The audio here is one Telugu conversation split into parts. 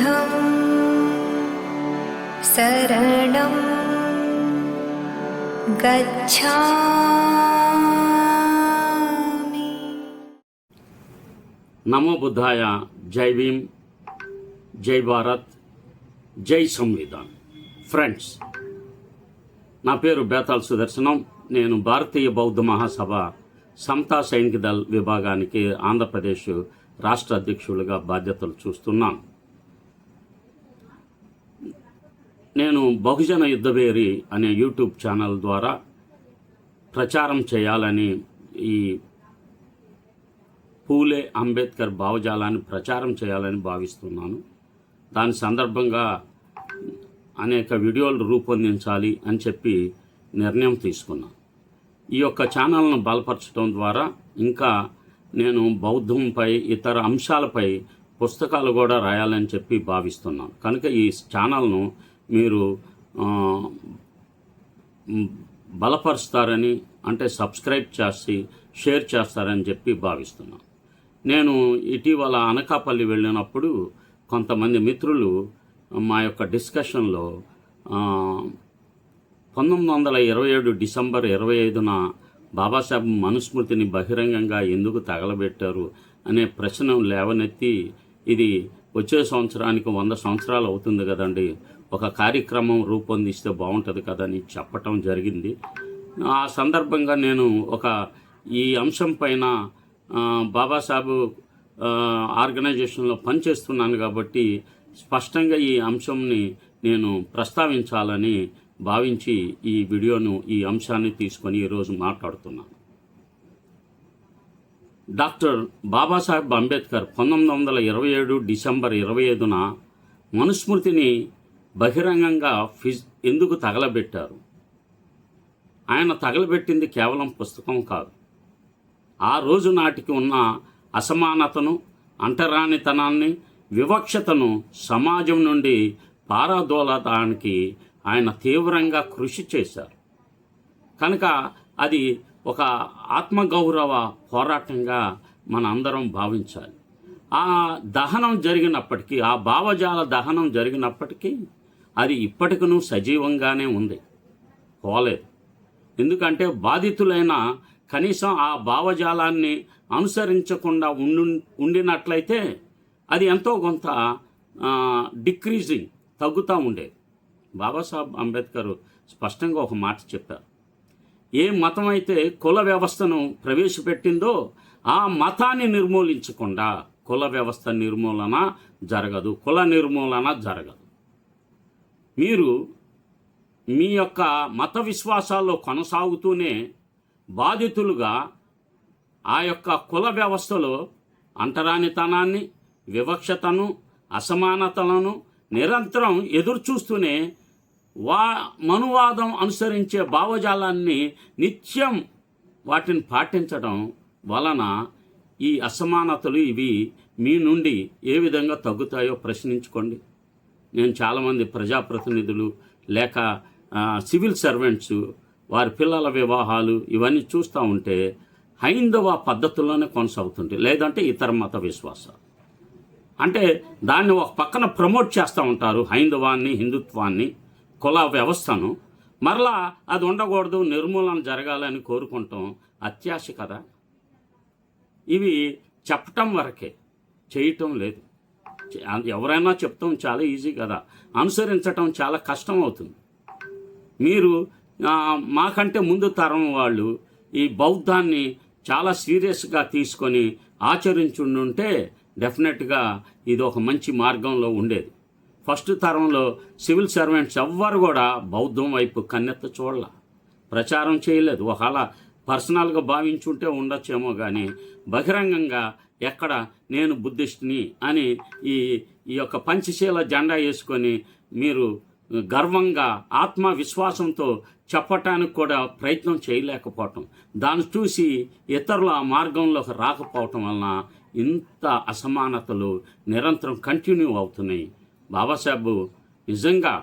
बुद्धं शरणं गच्छामि। నమో బుద్ధాయ. జై భీమ్, జై భారత్, జై సంవిధాన్. ఫ్రెండ్స్, నా పేరు బేతాల్ సుదర్శనం. నేను భారతీయ బౌద్ధ మహాసభ సమతా సైనిక దళ్ విభాగానికి ఆంధ్రప్రదేశ్ రాష్ట్ర అధ్యక్షులుగా బాధ్యతలు చూస్తున్నాను. నేను బహుజన యుద్ధభేరి అనే యూట్యూబ్ ఛానల్ ద్వారా ప్రచారం చేయాలని, ఈ పూలే అంబేద్కర్ భావజాలాన్ని ప్రచారం చేయాలని భావిస్తున్నాను. దాని సందర్భంగా అనేక వీడియోలు రూపొందించాలి అని చెప్పి నిర్ణయం తీసుకున్నాను. ఈ యొక్క ఛానల్ను బలపరచడం ద్వారా ఇంకా నేను బౌద్ధంపై ఇతర అంశాలపై పుస్తకాలు కూడా రాయాలని చెప్పి భావిస్తున్నాను. కనుక ఈ ఛానల్ను మీరు బలపరుస్తారని, అంటే సబ్స్క్రైబ్ చేసి షేర్ చేస్తారని చెప్పి భావిస్తున్నాను. నేను ఇటీవల అనకాపల్లి వెళ్ళినప్పుడు కొంతమంది మిత్రులు మా యొక్క డిస్కషన్లో 1927 డిసెంబర్ 25న బాబాసాహెబ్ మనుస్మృతిని బహిరంగంగా ఎందుకు తగలబెట్టారు అనే ప్రశ్న లేవనెత్తి, ఇది వచ్చే సంవత్సరానికి 100 సంవత్సరాలు అవుతుంది కదండి, ఒక కార్యక్రమం రూపొందిస్తే బాగుంటుంది కదని చెప్పటం జరిగింది. ఆ సందర్భంగా నేను ఈ అంశం పైన బాబాసాహెబ్ ఆర్గనైజేషన్లో పనిచేస్తున్నాను కాబట్టి స్పష్టంగా ఈ అంశంని నేను ప్రస్తావించాలని భావించి ఈ అంశాన్ని తీసుకొని ఈరోజు మాట్లాడుతున్నాను. డాక్టర్ బాబాసాహెబ్ అంబేద్కర్ 1927 డిసెంబర్ 25న మనుస్మృతిని బహిరంగంగా ఎందుకు తగలబెట్టారు? ఆయన తగలబెట్టింది కేవలం పుస్తకం కాదు. ఆ రోజు నాటికి ఉన్న అసమానతను, అంటరానితనాన్ని, వివక్షతను సమాజం నుండి పారదోలడానికి ఆయన తీవ్రంగా కృషి చేశారు. కనుక అది ఒక ఆత్మగౌరవ పోరాటంగా మన అందరం భావించాలి. ఆ దహనం జరిగినప్పటికీ, ఆ భావజాల దహనం జరిగినప్పటికీ అది ఇప్పటికీ సజీవంగానే ఉంది, పోలేదు. ఎందుకంటే బాధితులైన కనీసం ఆ భావజాలాన్ని అనుసరించకుండా ఉండినట్లయితే అది ఎంతో కొంత డిక్రీజింగ్, తగ్గుతూ ఉండేది. బాబాసాహెబ్ అంబేద్కర్ స్పష్టంగా ఒక మాట చెప్పారు. ఏ మతం అయితే కుల వ్యవస్థను ప్రవేశపెట్టిందో ఆ మతాన్ని నిర్మూలించకుండా కుల వ్యవస్థ నిర్మూలన జరగదు, కుల నిర్మూలన జరగదు. మీరు మీ యొక్క మత విశ్వాసాల్లో కొనసాగుతూనే బాధితులుగా ఆ యొక్క కుల వ్యవస్థలో అంటరానితనాన్ని, వివక్షతను, అసమానతలను నిరంతరం ఎదురుచూస్తూనే మనువాదం అనుసరించే భావజాలాన్ని నిత్యం వాటిని పాటించడం వలన ఈ అసమానతలు ఇవి మీ నుండి ఏ విధంగా తగ్గుతాయో ప్రశ్నించుకోండి. నేను చాలామంది ప్రజాప్రతినిధులు లేక సివిల్ సర్వెంట్స్ వారి పిల్లల వివాహాలు ఇవన్నీ చూస్తూ ఉంటే హైందవ పద్ధతుల్లోనే కొనసాగుతుంటాయి, లేదంటే ఇతర మత విశ్వాసాలు. అంటే దాన్ని ఒక పక్కన ప్రమోట్ చేస్తూ ఉంటారు, హైందవాన్ని, హిందుత్వాన్ని, కుల వ్యవస్థను. మరలా అది ఉండకూడదు, నిర్మూలన జరగాలని కోరుకుంటాం అత్యాశ కదా. ఇవి చెప్పటం వరకే, చేయటం లేదు. ఎవరైనా చెప్తాం చాలా ఈజీ కదా, అనుసరించటం చాలా కష్టం అవుతుంది. మీరు మాకంటే ముందు తరం వాళ్ళు ఈ బౌద్ధాన్ని చాలా సీరియస్గా తీసుకొని ఆచరించుండుంటే డెఫినెట్గా ఇది ఒక మంచి మార్గంలో ఉండేది. ఫస్ట్ తరంలో సివిల్ సర్వెంట్స్ ఎవ్వరు కూడా బౌద్ధం వైపు కన్నెత్త చూడాల, ప్రచారం చేయలేదు. ఒకవేళ పర్సనల్గా భావించుంటే ఉండొచ్చేమో కానీ బహిరంగంగా ఎక్కడ నేను బుద్ధిస్ట్ని అని ఈ యొక్క పంచశీల జెండా వేసుకొని మీరు గర్వంగా ఆత్మవిశ్వాసంతో చెప్పటానికి కూడా ప్రయత్నం చేయలేకపోవటం, దాన్ని చూసి ఇతరుల ఆ మార్గంలోకి రాకపోవటం వలన ఇంత అసమానతలు నిరంతరం కంటిన్యూ అవుతున్నాయి. బాబాసాహెబ్ నిజంగా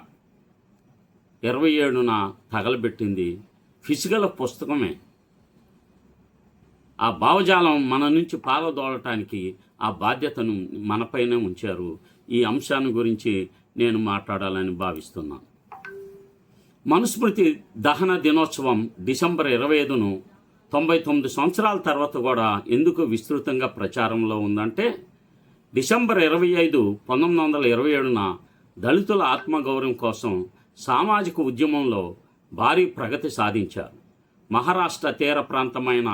27న తగలబెట్టింది ఫిజికల్ పుస్తకమే. ఆ భావజాలం మన నుంచి పారదోలటానికి ఆ బాధ్యతను మనపైనే ఉంచారు. ఈ అంశాన్ని గురించి నేను మాట్లాడాలని భావిస్తున్నాను. మనుస్మృతి దహన దినోత్సవం డిసెంబర్ 25ను 99 సంవత్సరాల తర్వాత కూడా ఎందుకు విస్తృతంగా ప్రచారంలో ఉందంటే, డిసెంబర్ 25 1927న దళితుల ఆత్మగౌరవం కోసం సామాజిక ఉద్యమంలో భారీ ప్రగతి సాధించారు. మహారాష్ట్ర తీర ప్రాంతమైన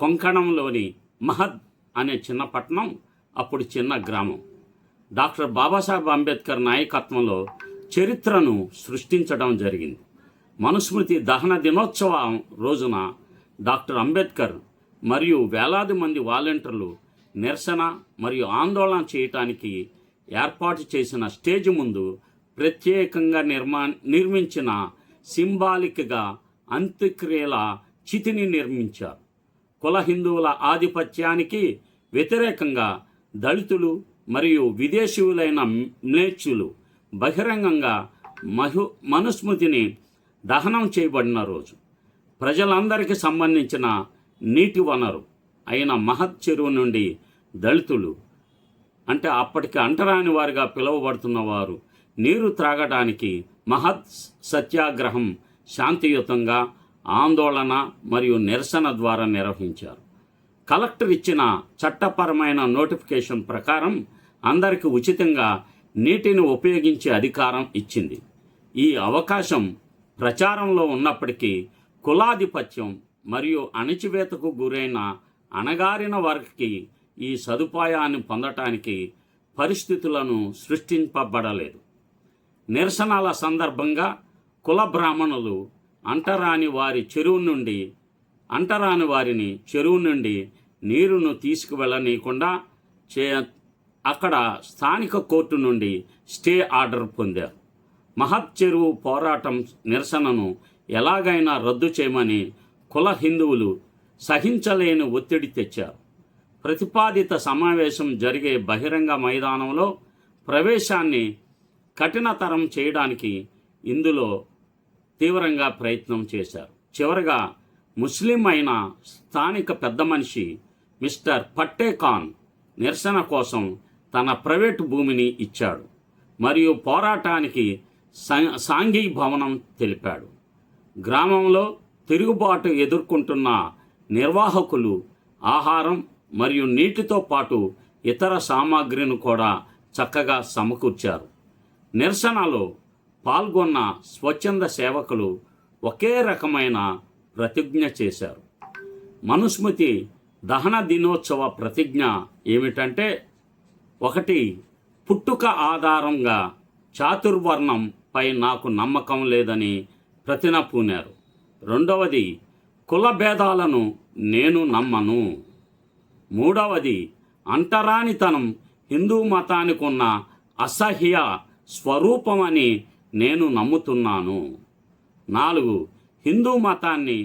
కొంకణంలోని మహద్ అనే చిన్న పట్టణం అప్పుడు చిన్న గ్రామం. డాక్టర్ బాబాసాహెబ్ అంబేద్కర్ నాయకత్వంలో చరిత్రను సృష్టించడం జరిగింది. మనుస్మృతి దహన దినోత్సవం రోజున డాక్టర్ అంబేద్కర్ మరియు వేలాది మంది వాలంటీర్లు నిరసన మరియు ఆందోళన చేయటానికి ఏర్పాటు చేసిన స్టేజ్ ముందు ప్రత్యేకంగా నిర్మించిన సింబాలిక్గా అంత్యక్రియల చితిని నిర్మించారు. కుల హిందువుల ఆధిపత్యానికి వ్యతిరేకంగా దళితులు మరియు విదేశీయులైన మ్లేచ్చులు బహిరంగంగా మనుస్మృతిని దహనం చేయబడిన రోజు. ప్రజలందరికీ సంబంధించిన నీటి వనరు అయిన మహత్ చెరువు నుండి దళితులు, అంటే అప్పటికి అంటరాని వారిగా పిలువబడుతున్న వారు, నీరు త్రాగడానికి మహత్ సత్యాగ్రహం శాంతియుతంగా ఆందోళన మరియు నిరసన ద్వారా నిర్వహించారు. కలెక్టర్ ఇచ్చిన చట్టపరమైన నోటిఫికేషన్ ప్రకారం అందరికీ ఉచితంగా నీటిని ఉపయోగించే అధికారం ఇచ్చింది. ఈ అవకాశం ప్రచారంలో ఉన్నప్పటికీ కులాధిపత్యం మరియు అణచివేతకు గురైన అణగారిన వారికి ఈ సదుపాయాన్ని పొందటానికి పరిస్థితులను సృష్టింపబడలేదు. నిరసనల సందర్భంగా కుల బ్రాహ్మణులు అంటరాని వారిని చెరువు నుండి నీరును తీసుకువెళ్ళనీయకుండా అక్కడ స్థానిక కోర్టు నుండి స్టే ఆర్డర్ పొందారు. మహత్ చెరువు పోరాటం నిరసనను ఎలాగైనా రద్దు చేయమని కుల హిందువులు సహించలేని ఒత్తిడి తెచ్చారు. ప్రతిపాదిత సమావేశం జరిగే బహిరంగ మైదానంలో ప్రవేశాన్ని కఠినతరం చేయడానికి ఇందులో తీవ్రంగా ప్రయత్నం చేశారు. చివరగా ముస్లిం అయిన స్థానిక పెద్ద మనిషి మిస్టర్ పట్టేఖాన్ నిరసన కోసం తన ప్రైవేటు భూమిని ఇచ్చాడు మరియు పోరాటానికి సాంఘీభవనం తెలిపాడు. గ్రామంలో తిరుగుబాటు ఎదుర్కొంటున్న నిర్వాహకులు ఆహారం మరియు నీటితో పాటు ఇతర సామాగ్రిని కూడా చక్కగా సమకూర్చారు. నిరసనలో పాల్గొన్న స్వచ్ఛంద సేవకులు ఒకే రకమైన ప్రతిజ్ఞ చేశారు. మనుస్మృతి దహన దినోత్సవ ప్రతిజ్ఞ ఏమిటంటే, 1. పుట్టుక ఆధారంగా చాతుర్వర్ణంపై నాకు నమ్మకం లేదని ప్రతిన పూనారు. 2. కుల భేదాలను నేను నమ్మను. 3. అంటరానితనం హిందూ మతానికి ఉన్న అసహ్య స్వరూపమని నేను నమ్ముతున్నాను. 4. హిందూ మతాన్ని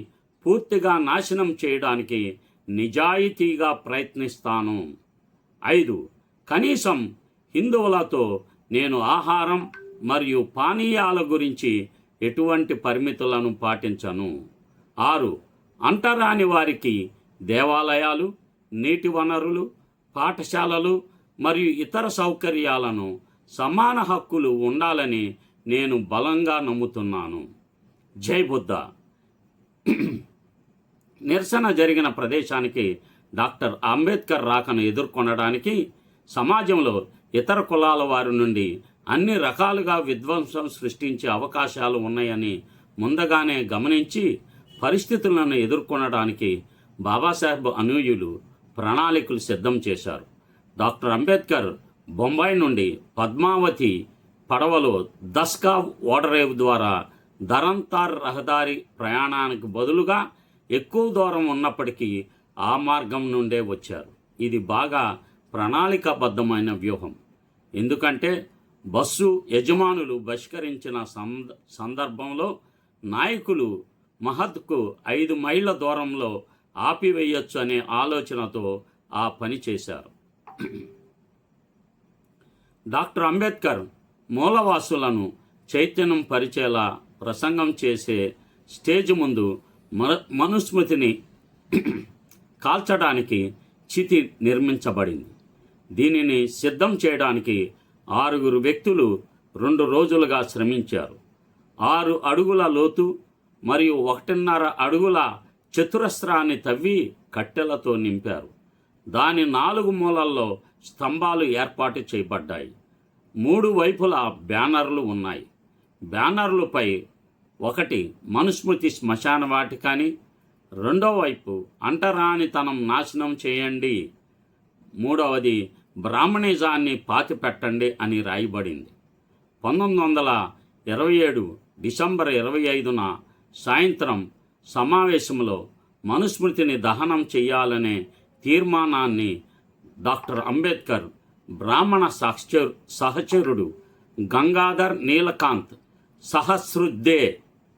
పూర్తిగా నాశనం చేయడానికి నిజాయితీగా ప్రయత్నిస్తాను. 5. కనీసం హిందువులతో నేను ఆహారం మరియు పానీయాల గురించి ఎటువంటి పరిమితులను పాటించను. 6. అంటరాని వారికి దేవాలయాలు, నీటి వనరులు, పాఠశాలలు మరియు ఇతర సౌకర్యాలను సమాన హక్కులు ఉండాలని నేను బలంగా నమ్ముతున్నాను. జై బుద్ధ. నిరసన జరిగిన ప్రదేశానికి డాక్టర్ అంబేద్కర్ రాకను ఎదుర్కొనడానికి సమాజంలో ఇతర కులాల వారి నుండి అన్ని రకాలుగా విధ్వంసం సృష్టించే అవకాశాలు ఉన్నాయని ముందుగానే గమనించి పరిస్థితులను ఎదుర్కొనడానికి బాబాసాహెబ్ అనుయులు ప్రణాళికలు సిద్ధం చేశారు. డాక్టర్ అంబేద్కర్ బొంబాయి నుండి పద్మావతి పడవలో దస్కావ్ ఓడరేవు ద్వారా ధరంతార్ రహదారి ప్రయాణానికి బదులుగా ఎక్కువ దూరం ఉన్నప్పటికీ ఆ మార్గం నుండే వచ్చారు. ఇది బాగా ప్రణాళికాబద్ధమైన వ్యూహం. ఎందుకంటే బస్సు యజమానులు బహిష్కరించిన సందర్భంలో నాయకులు మహద్కు 5 మైళ్ళ దూరంలో ఆపివేయొచ్చు అనే ఆలోచనతో ఆ పని చేశారు. డాక్టర్ అంబేద్కర్ మూలవాసులను చైతన్యం పరిచేలా ప్రసంగం చేసే స్టేజ్ ముందు మనుస్మృతిని కాల్చడానికి చితి నిర్మించబడింది. దీనిని సిద్ధం చేయడానికి 6 వ్యక్తులు 2 రోజులుగా శ్రమించారు. 6 అడుగుల లోతు మరియు 1.5 అడుగుల చతురస్రాన్ని తవ్వి కట్టెలతో నింపారు. దాని 4 మూలల్లో స్తంభాలు ఏర్పాటు చేయబడ్డాయి. 3 వైపులా బ్యానర్లు ఉన్నాయి. బ్యానర్లపై ఒకటి మనుస్మృతి శ్మశాన వాటికని, రెండో వైపు అంటరానితనం నాశనం చేయండి, మూడవది బ్రాహ్మణిజాన్ని పాతిపెట్టండి అని రాయబడింది. 1927 డిసెంబర్ 25న సాయంత్రం సమావేశంలో మనుస్మృతిని దహనం చేయాలనే తీర్మానాన్ని డాక్టర్ అంబేద్కర్ బ్రాహ్మణ సహచరుడు గంగాధర్ నీలకాంత్ సహస్రుద్దే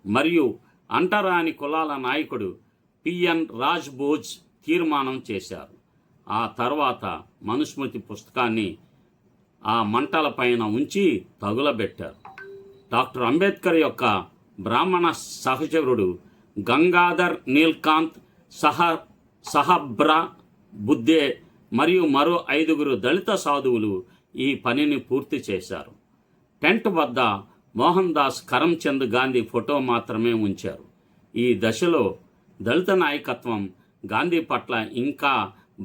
మరియు అంటరాని కులాల నాయకుడు పిఎన్ రాజ్బోజ్ తీర్మానం చేశారు. ఆ తర్వాత మనుస్మృతి పుస్తకాన్ని ఆ మంటలపైన ఉంచి తగులబెట్టారు. డాక్టర్ అంబేద్కర్ యొక్క బ్రాహ్మణ సహచరుడు గంగాధర్ నీల్కాంత్ సహబ్రా బుద్దే మరియు మరో 5 దళిత సాధువులు ఈ పనిని పూర్తి చేశారు. టెంట్ వద్ద మోహన్ దాస్ కరమ్చంద్ గాంధీ ఫోటో మాత్రమే ఉంచారు. ఈ దశలో దళిత నాయకత్వం గాంధీ పట్ల ఇంకా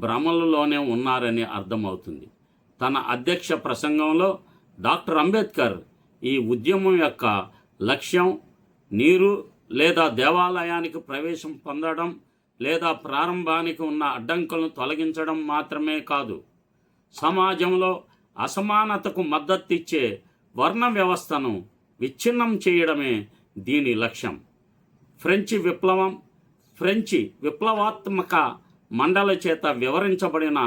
భ్రమలలోనే ఉన్నారని అర్థమవుతుంది. తన అధ్యక్ష ప్రసంగంలో డాక్టర్ అంబేద్కర్ ఈ ఉద్యమం యొక్క లక్ష్యం నీరు లేదా దేవాలయానికి ప్రవేశం పొందడం లేదా ప్రారంభానికి ఉన్న అడ్డంకులను తొలగించడం మాత్రమే కాదు, సమాజంలో అసమానతకు మద్దతిచ్చే వర్ణ వ్యవస్థను విచ్ఛిన్నం చేయడమే దీని లక్ష్యం. ఫ్రెంచి విప్లవాత్మక మండలి చేత వివరించబడిన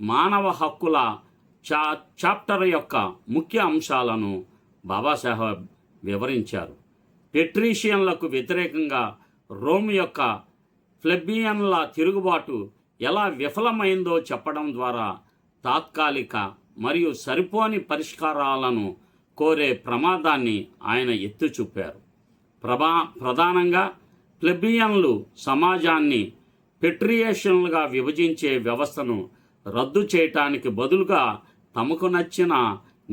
మానవ హక్కుల చాప్టర్ యొక్క ముఖ్య అంశాలను బాబాసాహెబ్ వివరించారు. పెట్రీషియన్లకు వ్యతిరేకంగా రోమ్ యొక్క ప్లెబియన్ల తిరుగుబాటు ఎలా విఫలమైందో చెప్పడం ద్వారా తాత్కాలిక మరియు సరిపోని పరిష్కారాలను కోరే ప్రమాదాన్ని ఆయన ఎత్తి చూపారు. ప్రధానంగా ప్లెబియన్లు సమాజాన్ని పెట్రియేషన్లుగా విభజించే వ్యవస్థను రద్దు చేయటానికి బదులుగా తమకు నచ్చిన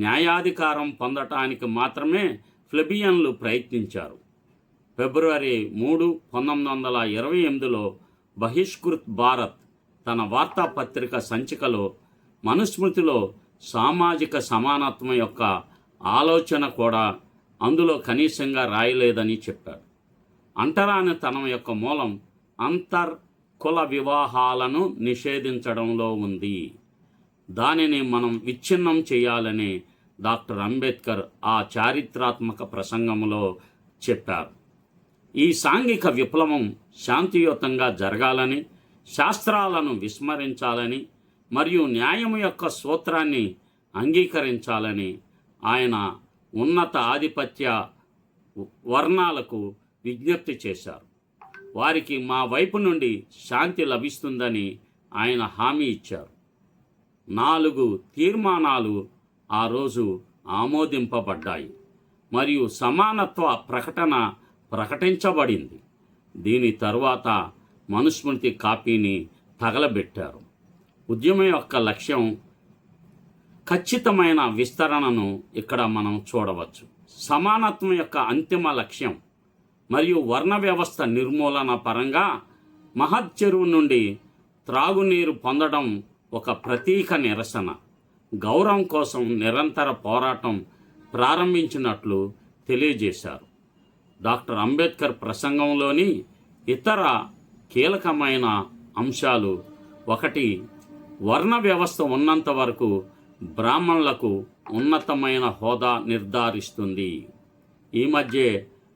న్యాయాధికారం పొందటానికి మాత్రమే ప్లెబియన్లు ప్రయత్నించారు. ఫిబ్రవరి 3, 1928లో బహిష్కృత్ భారత్ తన వార్తాపత్రిక సంచికలో మనుస్మృతిలో సామాజిక సమానత్వం యొక్క ఆలోచన కూడా అందులో కనీసంగా రాయలేదని చెప్పాడు. అంటరానితనం యొక్క మూలం కుల వివాహాలను నిషేధించడంలో ఉంది. దానిని మనం విచ్ఛిన్నం చేయాలని డాక్టర్ అంబేద్కర్ ఆ చారిత్రాత్మక ప్రసంగంలో చెప్పారు. ఈ సాంఘిక విప్లవం శాంతియుతంగా జరగాలని, శాస్త్రాలను విస్మరించాలని మరియు న్యాయం యొక్క సూత్రాన్ని అంగీకరించాలని ఆయన ఉన్నత ఆధిపత్య వర్ణాలకు విజ్ఞప్తి చేశారు. వారికి మా వైపు నుండి శాంతి లభిస్తుందని ఆయన హామీ ఇచ్చారు. 4 తీర్మానాలు ఆ రోజు ఆమోదింపబడ్డాయి మరియు సమానత్వ ప్రకటన ప్రకటించబడింది. దీని తరువాత మనుస్మృతి కాపీని తగలబెట్టారు. ఉద్యమం యొక్క లక్ష్యం ఖచ్చితమైన విస్తరణను ఇక్కడ మనం చూడవచ్చు. సమానత్వం యొక్క అంతిమ లక్ష్యం మరియు వర్ణ వ్యవస్థ నిర్మూలన పరంగా మహత్ చెరువు నుండి త్రాగునీరు పొందడం ఒక ప్రతీక నిరసన, గౌరవం కోసం నిరంతర పోరాటం ప్రారంభించినట్లు తెలియజేశారు. డాక్టర్ అంబేద్కర్ ప్రసంగంలోని ఇతర కీలకమైన అంశాలు: 1, వర్ణ వ్యవస్థ ఉన్నంత వరకు బ్రాహ్మణులకు ఉన్నతమైన హోదా నిర్ధారిస్తుంది. ఈ మధ్య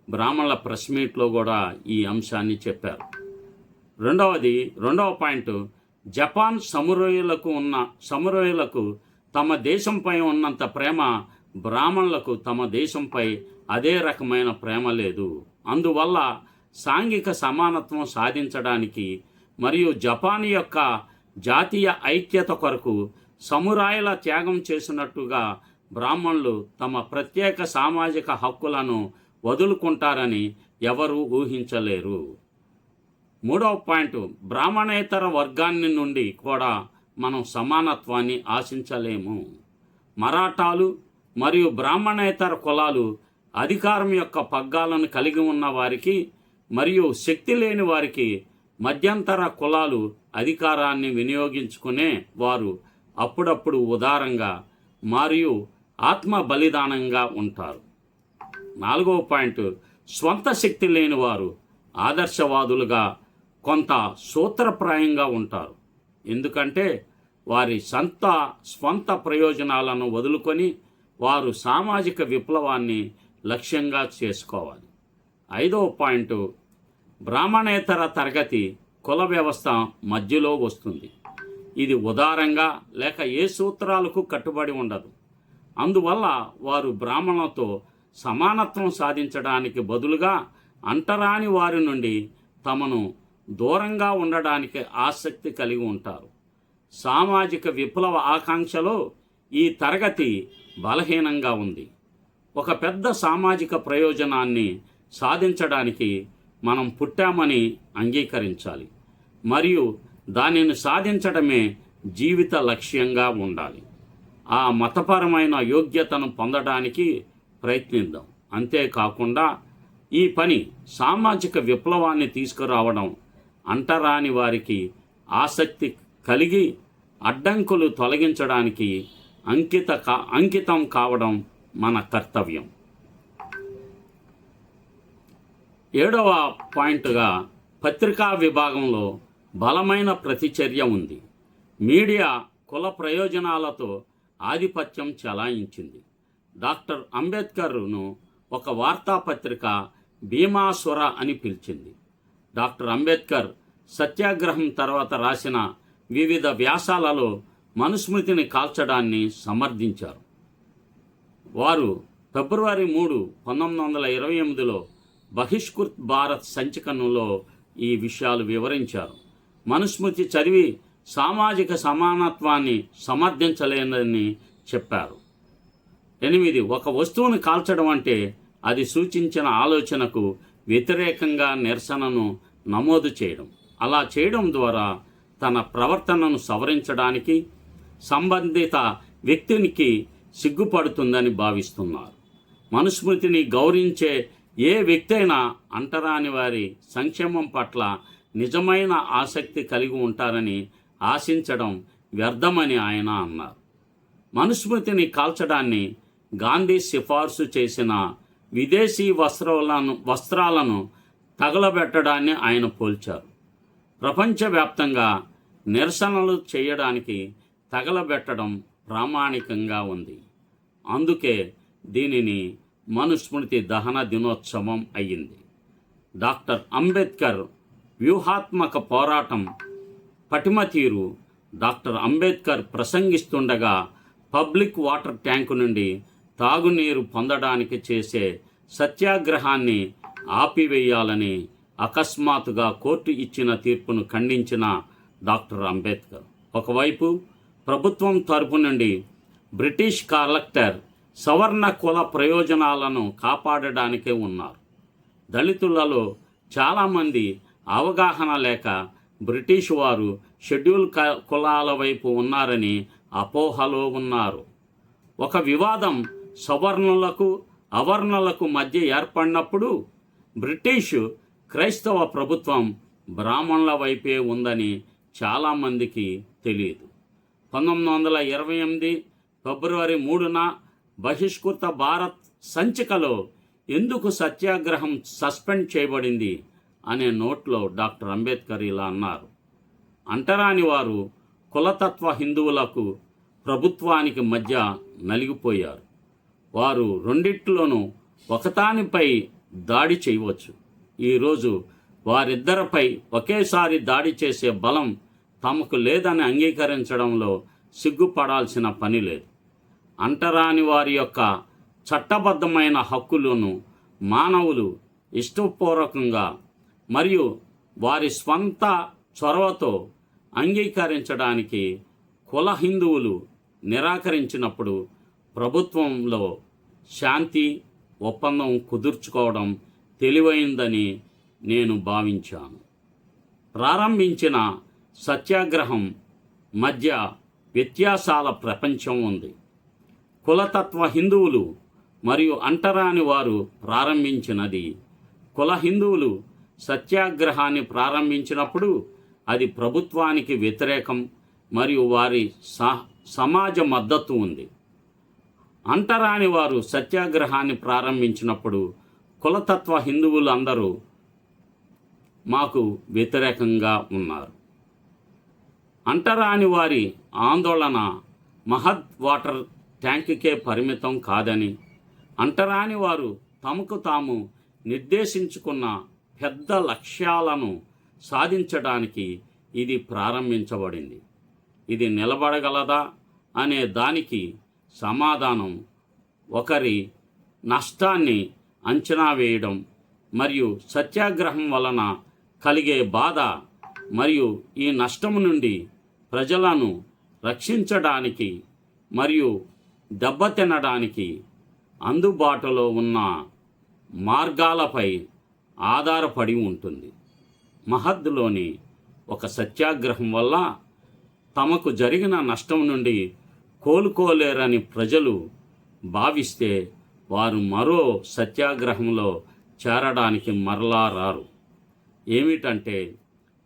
బ్రాహ్మణుల ప్రెస్ మీట్లో కూడా ఈ అంశాన్ని చెప్పారు. రెండవ పాయింట్, జపాన్ సమురాయులకు తమ దేశంపై ఉన్నంత ప్రేమ బ్రాహ్మణులకు తమ దేశంపై అదే రకమైన ప్రేమ లేదు. అందువల్ల సాంఘిక సమానత్వం సాధించడానికి మరియు జపాన్ యొక్క జాతీయ ఐక్యత కొరకు సమురాయుల త్యాగం చేసినట్టుగా బ్రాహ్మణులు తమ ప్రత్యేక సామాజిక హక్కులను వదులుకుంటారని ఎవరూ ఊహించలేరు. మూడవ పాయింట్, బ్రాహ్మణేతర వర్గాన్ని నుండి కూడా మనం సమానత్వాన్ని ఆశించలేము. మరాఠాలు మరియు బ్రాహ్మణేతర కులాలు అధికారం యొక్క పగ్గాలను కలిగి ఉన్న వారికి మరియు శక్తి లేని వారికి మధ్యంతర కులాలు అధికారాన్ని వినియోగించుకునే వారు అప్పుడప్పుడు ఉదారంగా మరియు ఆత్మ బలిదానంగా ఉంటారు. నాలుగవ పాయింట్, స్వంత శక్తి లేని వారు ఆదర్శవాదులుగా కొంత సూత్రప్రాయంగా ఉంటారు. ఎందుకంటే వారి స్వంత ప్రయోజనాలను వదులుకొని వారు సామాజిక విప్లవాన్ని లక్ష్యంగా చేసుకోవాలి. ఐదవ పాయింట్, బ్రాహ్మణేతర తరగతి కుల వ్యవస్థ మధ్యలో వస్తుంది. ఇది ఉదారంగా లేక ఏ సూత్రాలకు కట్టుబడి ఉండదు. అందువల్ల వారు బ్రాహ్మణులతో సమానత్వం సాధించడానికి బదులుగా అంటరాని వారి నుండి తమను దూరంగా ఉండడానికి ఆసక్తి కలిగి ఉంటారు. సామాజిక విప్లవ ఆకాంక్షలో ఈ తరగతి బలహీనంగా ఉంది. ఒక పెద్ద సామాజిక ప్రయోజనాన్ని సాధించడానికి మనం పుట్టామని అంగీకరించాలి మరియు దానిని సాధించడమే జీవిత లక్ష్యంగా ఉండాలి. ఆ మతపరమైన యోగ్యతను పొందడానికి ప్రయత్నిద్దాం. అంతేకాకుండా ఈ పని సామాజిక విప్లవాన్ని తీసుకురావడం, అంటరాని వారికి ఆసక్తి కలిగి అడ్డంకులు తొలగించడానికి అంకితం కావడం మన కర్తవ్యం. ఏడవ పాయింట్గా పత్రికా విభాగంలో బలమైన ప్రతిచర్య ఉంది. మీడియా కుల ప్రయోజనాలతో ఆధిపత్యం చెలాయించింది. డాక్టర్ అంబేద్కర్ను ఒక వార్తాపత్రిక భీమాసుర అని పిలిచింది. డాక్టర్ అంబేద్కర్ సత్యాగ్రహం తర్వాత రాసిన వివిధ వ్యాసాలలో మనుస్మృతిని కాల్చడాన్ని సమర్థించారు. వారు ఫిబ్రవరి 3, 1928లో బహిష్కృత్ భారత్ సంచికలో ఈ విషయాలు వివరించారు. మనుస్మృతి చదివి సామాజిక సమానత్వాన్ని సమర్థించలేదని చెప్పారు. 8, ఒక వస్తువును కాల్చడం అంటే అది సూచించిన ఆలోచనకు వ్యతిరేకంగా నిరసనను నమోదు చేయడం. అలా చేయడం ద్వారా తన ప్రవర్తనను సవరించడానికి సంబంధిత వ్యక్తికి సిగ్గుపడుతుందని భావిస్తున్నారు. మనుస్మృతిని గౌరవించే ఏ వ్యక్తి అయినా అంటరాని వారి సంక్షేమం పట్ల నిజమైన ఆసక్తి కలిగి ఉంటారని ఆశించడం వ్యర్థమని ఆయన అన్నారు. మనుస్మృతిని కాల్చడాన్ని గాంధీ సిఫార్సు చేసిన విదేశీ వస్త్రాలను తగలబెట్టడాన్ని ఆయన పోల్చారు. ప్రపంచవ్యాప్తంగా నిరసనలు చేయడానికి తగలబెట్టడం ప్రామాణికంగా ఉంది. అందుకే దీనిని మనుస్మృతి దహన దినోత్సవం అయ్యింది. డాక్టర్ అంబేద్కర్ వ్యూహాత్మక పోరాటం పటిమతీరు డాక్టర్ అంబేద్కర్ ప్రసంగిస్తుండగా పబ్లిక్ వాటర్ ట్యాంకు నుండి తాగునీరు పొందడానికి చేసే సత్యాగ్రహాన్ని ఆపివేయాలని అకస్మాత్తుగా కోర్టు ఇచ్చిన తీర్పును ఖండించిన డాక్టర్ అంబేద్కర్ ఒకవైపు ప్రభుత్వం తరపు నుండి బ్రిటిష్ కలెక్టర్ సవర్ణ కుల ప్రయోజనాలను కాపాడడానికే ఉన్నారు. దళితులలో చాలామంది అవగాహన లేక బ్రిటిష్ వారు షెడ్యూల్ కులాల వైపు ఉన్నారని అపోహలో ఉన్నారు. ఒక వివాదం సవర్ణులకు అవర్ణులకు మధ్య ఏర్పడినప్పుడు బ్రిటిష్ క్రైస్తవ ప్రభుత్వం బ్రాహ్మణుల వైపే ఉందని చాలామందికి తెలియదు. 1928 ఫిబ్రవరి 3న బహిష్కృత భారత్ సంచికలో ఎందుకు సత్యాగ్రహం సస్పెండ్ చేయబడింది అనే నోట్లో డాక్టర్ అంబేద్కర్ ఇలా అన్నారు: అంటరాని వారు కులతత్వ హిందువులకు ప్రభుత్వానికి మధ్య నలిగిపోయారు. వారు రెండిట్లోనూ ఒకదానిపై దాడి చేయవచ్చు. ఈరోజు వారిద్దరిపై ఒకేసారి దాడి చేసే బలం తమకు లేదని అంగీకరించడంలో సిగ్గుపడాల్సిన పని లేదు. అంటరాని వారి యొక్క చట్టబద్ధమైన హక్కులను మానవులు ఇష్టపూర్వకంగా మరియు వారి స్వంత చొరవతో అంగీకరించడానికి కుల హిందువులు నిరాకరించినప్పుడు ప్రభుత్వంలో శాంతి ఒప్పందం కుదుర్చుకోవడం తెలివైందని నేను భావించాను. ప్రారంభించిన సత్యాగ్రహం మధ్య వ్యత్యాసాల ప్రపంచం ఉంది. కులతత్వ హిందువులు మరియు అంటరాని వారు ప్రారంభించినది. కుల హిందువులు సత్యాగ్రహాన్ని ప్రారంభించినప్పుడు అది ప్రభుత్వానికి వ్యతిరేకం మరియు వారి సమాజ మద్దతు ఉంది. అంటరాని వారు సత్యాగ్రహాన్ని ప్రారంభించినప్పుడు కులతత్వ హిందువులు అందరూ మాకు వ్యతిరేకంగా ఉన్నారు. అంటరాని వారి ఆందోళన మహద్ వాటర్ ట్యాంకుకే పరిమితం కాదని, అంటరాని వారు తమకు తాము నిర్దేశించుకున్న పెద్ద లక్ష్యాలను సాధించడానికి ఇది ప్రారంభించబడింది. ఇది నిలబడగలదా అనే దానికి సమాధానం ఒకరి నష్టాన్ని అంచనా వేయడం మరియు సత్యాగ్రహం వలన కలిగే బాధ మరియు ఈ నష్టం నుండి ప్రజలను రక్షించడానికి మరియు దెబ్బతినడానికి అందుబాటులో ఉన్న మార్గాలపై ఆధారపడి ఉంటుంది. మహద్లోని ఒక సత్యాగ్రహం వల్ల తమకు జరిగిన నష్టం నుండి కోలుకోలేరని ప్రజలు భావిస్తే వారు మరో సత్యాగ్రహంలో చేరడానికి మరలా రారు. ఏమిటంటే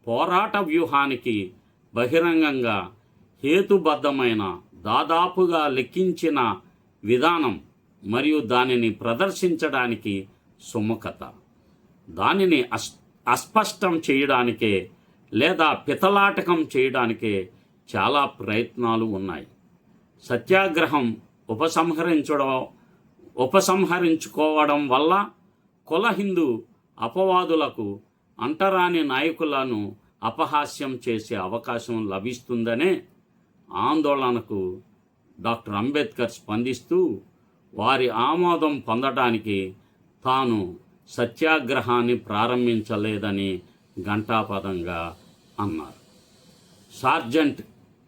పోరాట వ్యూహానికి బహిరంగంగా హేతుబద్ధమైన దాదాపుగా లెక్కించిన విధానం మరియు దానిని ప్రదర్శించడానికి సుముఖత, దానిని అస్పష్టం చేయడానికే లేదా పితలాటకం చేయడానికే చాలా ప్రయత్నాలు ఉన్నాయి. సత్యాగ్రహం ఉపసంహరించుకోవడం వల్ల కుల హిందూ అపవాదులకు అంటరాని నాయకులను అపహాస్యం చేసే అవకాశం లభిస్తుందనే ఆందోళనకు డాక్టర్ అంబేద్కర్ స్పందిస్తూ వారి ఆమోదం పొందడానికి తాను సత్యాగ్రహాన్ని ప్రారంభించలేదని ఘంటాపథంగా అన్నారు. సార్జెంట్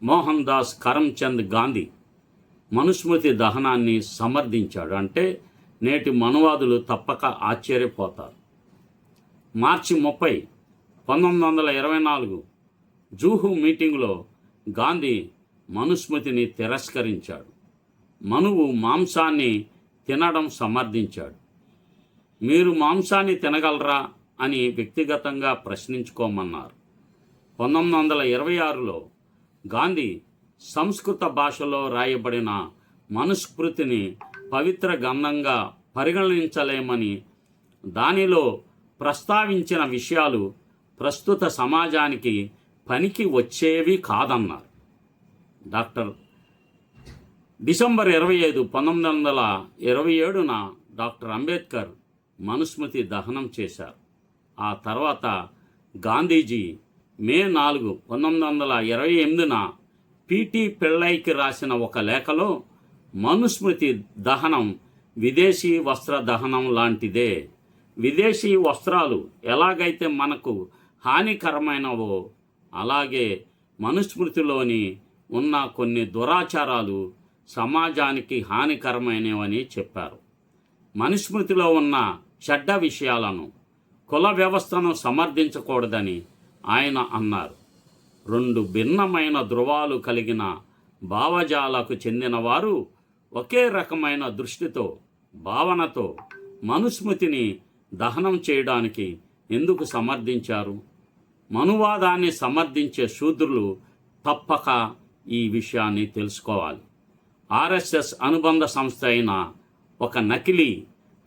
మోహన్ దాస్ కరమ్చంద్ గాంధీ మనుస్మృతి దహనాన్ని సమర్థించాడు అంటే నేటి మనువాదులు తప్పక ఆశ్చర్యపోతారు. మార్చి 30, 1924 జూహు మీటింగులో గాంధీ మనుస్మృతిని తిరస్కరించాడు. మనువు మాంసాన్ని తినడం సమర్థించాడు. మీరు మాంసాన్ని తినగలరా అని వ్యక్తిగతంగా ప్రశ్నించుకోమన్నారు. 1926లో గాంధీ సంస్కృత భాషలో రాయబడిన మనుస్మృతిని పవిత్ర గ్రంథంగా పరిగణించలేమని, దానిలో ప్రస్తావించిన విషయాలు ప్రస్తుత సమాజానికి పనికి వచ్చేవి కాదన్నారు. డిసెంబర్ 25, 1927న డాక్టర్ అంబేద్కర్ మనుస్మృతి దహనం చేశారు. ఆ తర్వాత గాంధీజీ మే 4, 1928న పిటి పిళ్ళైకి రాసిన ఒక లేఖలో మనుస్మృతి దహనం విదేశీ వస్త్ర దహనం లాంటిదే. విదేశీ వస్త్రాలు ఎలాగైతే మనకు హానికరమైనవో అలాగే మనుస్మృతిలోని ఉన్న కొన్ని దురాచారాలు సమాజానికి హానికరమైనవని చెప్పారు. మనుస్మృతిలో ఉన్న చెడ్డ విషయాలను, కుల వ్యవస్థను సమర్థించకూడదని ఆయన అన్నారు. రెండు భిన్నమైన ధృవాలు కలిగిన భావజాలకు చెందిన వారు ఒకే రకమైన దృష్టితో, భావనతో మనుస్మృతిని దహనం చేయడానికి ఎందుకు సమర్థించారు? మనువాదాన్ని సమర్థించే శూద్రులు తప్పక ఈ విషయాన్ని తెలుసుకోవాలి. ఆర్ఎస్ఎస్ అనుబంధ సంస్థ అయిన ఒక నకిలీ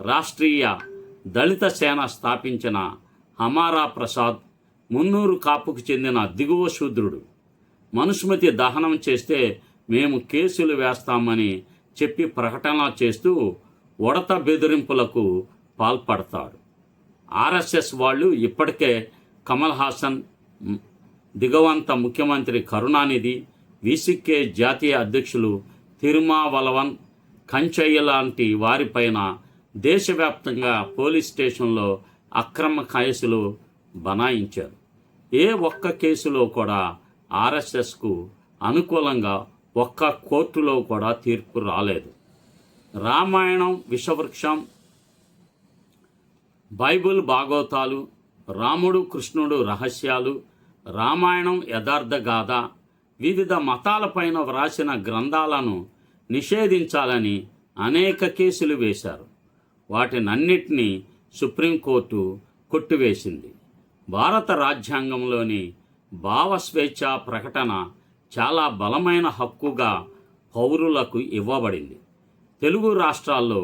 రాష్ట్రీయ దళిత సేన స్థాపించిన హమారా ప్రసాద్ మున్నూరు కాపుకు చెందిన దిగువ శూద్రుడు. మనుస్మృతి దహనం చేస్తే మేము కేసులు వేస్తామని చెప్పి ప్రకటన చేస్తూ ఉడత బెదిరింపులకు పాల్పడతాడు. ఆర్ఎస్ఎస్ వాళ్ళు ఇప్పటికే కమల్ హాసన్, దిగవంత ముఖ్యమంత్రి కరుణానిధి, విసికే జాతీయ అధ్యక్షులు తిరుమావలవన్, కంచయ్య లాంటి వారిపైన దేశవ్యాప్తంగా పోలీస్ స్టేషన్లో అక్రమ కేసులు బనాయించారు. ఏ ఒక్క కేసులో కూడా ఆర్ఎస్ఎస్కు అనుకూలంగా ఒక్క కోర్టులో కూడా తీర్పు రాలేదు. రామాయణం, విషవృక్షం, బైబిల్ భాగవతాలు, రాముడు కృష్ణుడు రహస్యాలు, రామాయణం యథార్థ గాథ, వివిధ మతాలపైన వ్రాసిన గ్రంథాలను నిషేధించాలని అనేక కేసులు వేశారు. వాటినన్నిటినీ సుప్రీంకోర్టు కొట్టివేసింది. భారత రాజ్యాంగంలోని భావస్వేచ్ఛ ప్రకటన చాలా బలమైన హక్కుగా పౌరులకు ఇవ్వబడింది. తెలుగు రాష్ట్రాల్లో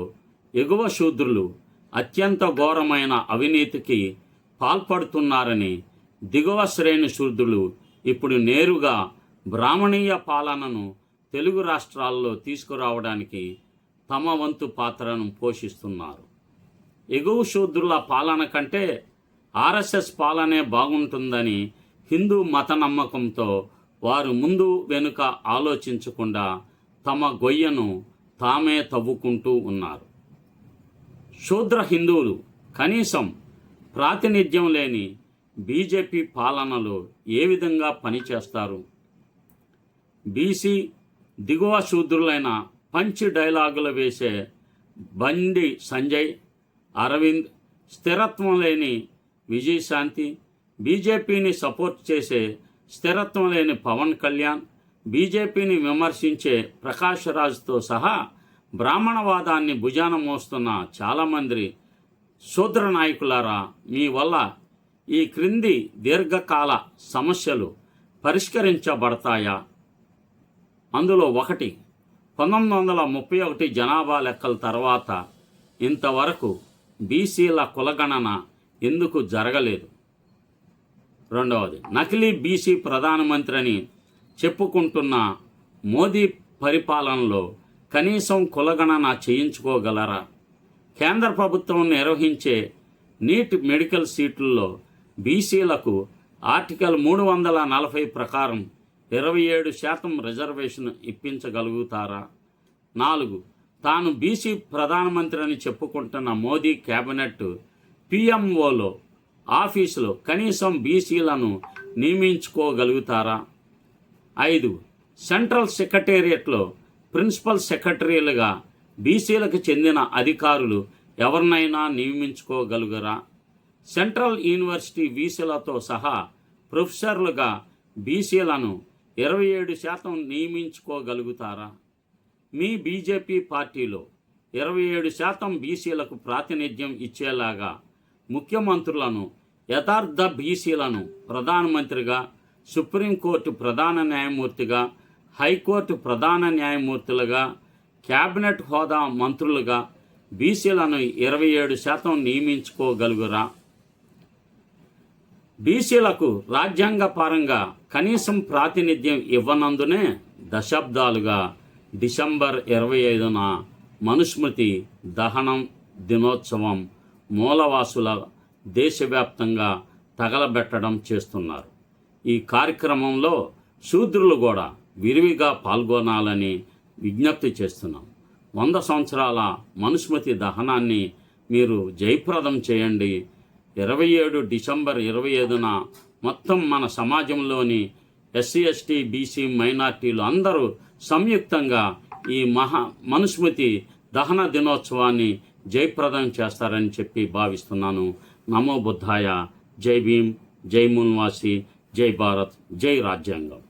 ఎగువ శూద్రులు అత్యంత ఘోరమైన అవినీతికి పాల్పడుతున్నారని దిగువ శ్రేణి శూద్రులు ఇప్పుడు నేరుగా బ్రాహ్మణీయ పాలనను తెలుగు రాష్ట్రాల్లో తీసుకురావడానికి తమ వంతు పాత్రను పోషిస్తున్నారు. ఎగువ శూద్రుల పాలన కంటే ఆర్ఎస్ఎస్ పాలనే బాగుంటుందని హిందూ మత నమ్మకంతో వారు ముందు వెనుక ఆలోచించకుండా తమ గొయ్యను తామే తవ్వుకుంటూ ఉన్నారు. శూద్ర హిందువులు కనీసం ప్రాతినిధ్యం లేని బీజేపీ పాలనలో ఏ విధంగా పనిచేస్తారు? బీసీ దిగువ శూద్రులైన పంచి డైలాగులు వేసే బండి సంజయ్, అరవింద్, స్థిరత్వం లేని విజయశాంతి, బీజేపీని సపోర్ట్ చేసే స్థిరత్వం లేని పవన్ కళ్యాణ్, బీజేపీని విమర్శించే ప్రకాష్ రాజ్తో సహా బ్రాహ్మణవాదాన్ని భుజాన మోస్తున్న చాలామంది శూద్ర నాయకులారా, మీ వల్ల ఈ క్రింది దీర్ఘకాల సమస్యలు పరిష్కరించబడతాయా? అందులో ఒకటి, 1931 జనాభా లెక్కల తర్వాత ఇంతవరకు బీసీల కులగణన ఎందుకు జరగలేదు? రెండవది, నకిలీ బీసీ ప్రధానమంత్రి అని చెప్పుకుంటున్న మోదీ పరిపాలనలో కనీసం కులగణన చేయించుకోగలరా? కేంద్ర ప్రభుత్వం నిర్వహించే నీట్ మెడికల్ సీట్లలో బీసీలకు ఆర్టికల్ 340 ప్రకారం 27% రిజర్వేషన్ ఇప్పించగలుగుతారా? 4, తాను బీసీ ప్రధానమంత్రి అని చెప్పుకుంటున్న మోదీ కేబినెట్ పిఎంఓలో ఆఫీసులో కనీసం బీసీలను నియమించుకోగలుగుతారా? 5, సెంట్రల్ సెక్రటేరియట్లో ప్రిన్సిపల్ సెక్రటరీలుగా బీసీలకు చెందిన అధికారులు ఎవరినైనా నియమించుకోగలుగురా? సెంట్రల్ యూనివర్సిటీ వీసీలతో సహా ప్రొఫెసర్లుగా బీసీలను 27% నియమించుకోగలుగుతారా? మీ బీజేపీ పార్టీలో 27% బీసీలకు ప్రాతినిధ్యం ఇచ్చేలాగా ముఖ్యమంత్రులను, యథార్థ బీసీలను ప్రధానమంత్రిగా, సుప్రీంకోర్టు ప్రధాన న్యాయమూర్తిగా, హైకోర్టు ప్రధాన న్యాయమూర్తులుగా, క్యాబినెట్ హోదా మంత్రులుగా బీసీలను 27% నియమించుకోగలుగురా? బీసీలకు రాజ్యాంగపరంగా కనీసం ప్రాతినిధ్యం ఇవ్వనందునే దశాబ్దాలుగా డిసెంబర్ 25న మనుస్మృతి దహనం దినోత్సవం మూలవాసుల దేశవ్యాప్తంగా తగలబెట్టడం చేస్తున్నారు. ఈ కార్యక్రమంలో శూద్రులు కూడా విరివిగా పాల్గొనాలని విజ్ఞప్తి చేస్తున్నాం. 100 సంవత్సరాల మనుస్మృతి దహనాన్ని మీరు జయప్రదం చేయండి. 27 డిసెంబర్ 25న మొత్తం మన సమాజంలోని ఎస్సీ, ఎస్టీ, బీసీ, మైనార్టీలు అందరూ సంయుక్తంగా ఈ మనుస్మృతి దహన దినోత్సవాన్ని జయప్రదం చేస్తారని చెప్పి భావిస్తున్నాను. నమో బుద్ధాయ. జై భీమ్, జై మున్వాసి, జై భారత్, జై రాజ్యాంగం.